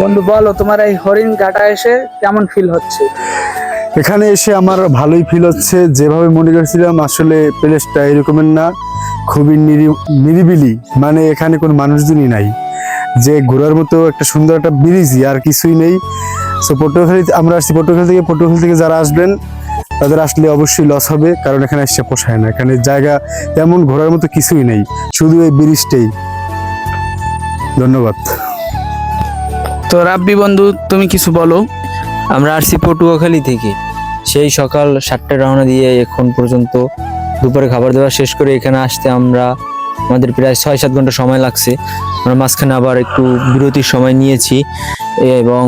বন্ধু বলো, তোমার এই হরিণ ঘাটা এসে কেমন ফিল হচ্ছে? এখানে এসে আমার ভালোই ফিল হচ্ছে। যেভাবে মনে করছিলাম আসলে প্লেসটা এরকমের না, খুবই নিরিবিলি, মানে এখানে কোনো মানুষজনই নাই। যে ঘোরার মতো একটা সুন্দর একটা ব্রিজই, আর কিছুই নেই। সো পটুয়াখালী আমরা আসছি, পটুয়াখালী থেকে যারা আসবেন তাদের আসলে অবশ্যই লস হবে, কারণ এখানে এসে পোষায় না। এখানে জায়গা তেমন ঘোরার মতো কিছুই নেই, শুধু এই ব্রিজটাই। ধন্যবাদ। তো রাব্বি বন্ধু, তুমি কিছু বলো। আমরা আসছি পটুয়াখালী থেকে, সেই সকাল 7টায় রওনা দিয়ে এখন পর্যন্ত দুপুরে খাবার দাবার শেষ করে এখানে আসতে আমাদের প্রায় 6-7 ঘন্টা সময় লাগছে। আমরা মাঝখানে আবার একটু বিরতির সময় নিয়েছি, এবং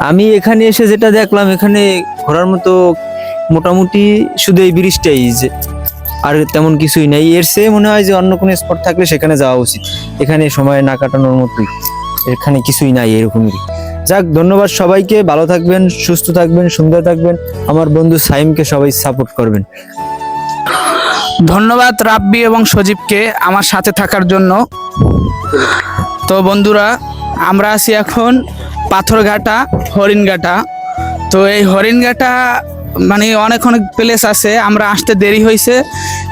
আমি এখানে এসে যেটা দেখলাম, এখানে ঘোরার মতো মোটামুটি শুধু এই ব্রিজটাই, যে আর তেমন কিছুই নেই। এর চেয়ে মনে হয় যে অন্য কোনো স্পট থাকলে সেখানে যাওয়া উচিত। এখানে সময় না কাটানোর মতোই, এখানে কিছুই নাই এরকমই। যাক, ধন্যবাদ সবাইকে। ভালো থাকবেন, সুস্থ থাকবেন, সুন্দর থাকবেন। আমার বন্ধু সাইমকে সবাই সাপোর্ট করবেন। ধন্যবাদ রাব্বি এবং সজীবকে আমার সাথে থাকার জন্য। তো বন্ধুরা, আমরা আছি এখন পাথরঘাটা, হরিণঘাটা। তো এই হরিণঘাটা মানে অনেক অনেক প্লেস আছে, আমরা আসতে দেরি হয়েছে,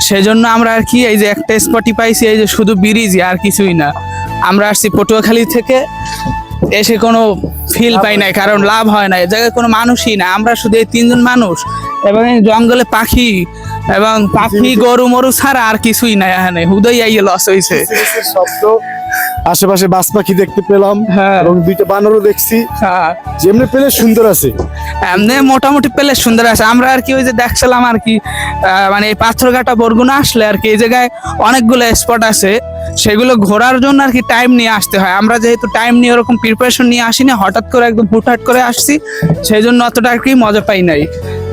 সেজন্য আমরা আর কি এই যে একটা স্পটই পাইছি, এই যে শুধু ব্রিজই, আর কিছুই না। আমরা আসছি পটুয়াখালী থেকে, এসে কোনো ফিল পাই নাই, কারণ লাভ হয় না, এই জায়গায় কোনো মানুষই না। আমরা শুধু এই 3জন মানুষ, এবং এই জঙ্গলে পাখি এবং পাখি গরু মরু ছাড়া আর কিছুই নাই। এখানে হুদই আইয়ে লস হয়েছে। শব্দ, আশেপাশে বাস পাখি দেখতে পেলাম, হ্যাঁ। এবং 2টা বানরও দেখছি। হ্যাঁ, যেমনি প্লেস সুন্দর আছে, এমনি মোটামুটি প্লেস সুন্দর আছে। আমরা আর কি ওই যে দেখছিলাম আর কি, মানে এই পাথরঘাটা বরগুনা আসলে আর কি এই জায়গায় অনেকগুলো স্পট আছে, সেগুলো ঘোরার জন্য আর কি টাইম নিয়ে আসতে হয়। আমরা যেহেতু টাইম নিয়ে ওরকম প্রিপারেশন নিয়ে আসিনি, হঠাৎ করে একদম হুটহাট করে আসছি, সেই জন্য অতটা আর কি মজা পাই নাই।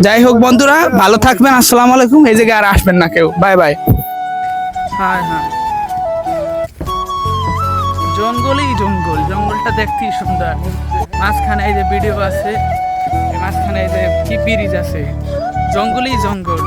যাই হোক বন্ধুরা, ভালো থাকবেন, আসসালামু আলাইকুম। এই জায়গায় আর আসবেন না কেউ, বাই বাই। হ্যাঁ হ্যাঁ, জঙ্গলই জঙ্গল, জঙ্গলটা দেখতেই সুন্দর। মাঝখানে এই যে ভিডিও আছে, মাঝখানে এই যে কি ব্রিজ আছে, জঙ্গলই জঙ্গল।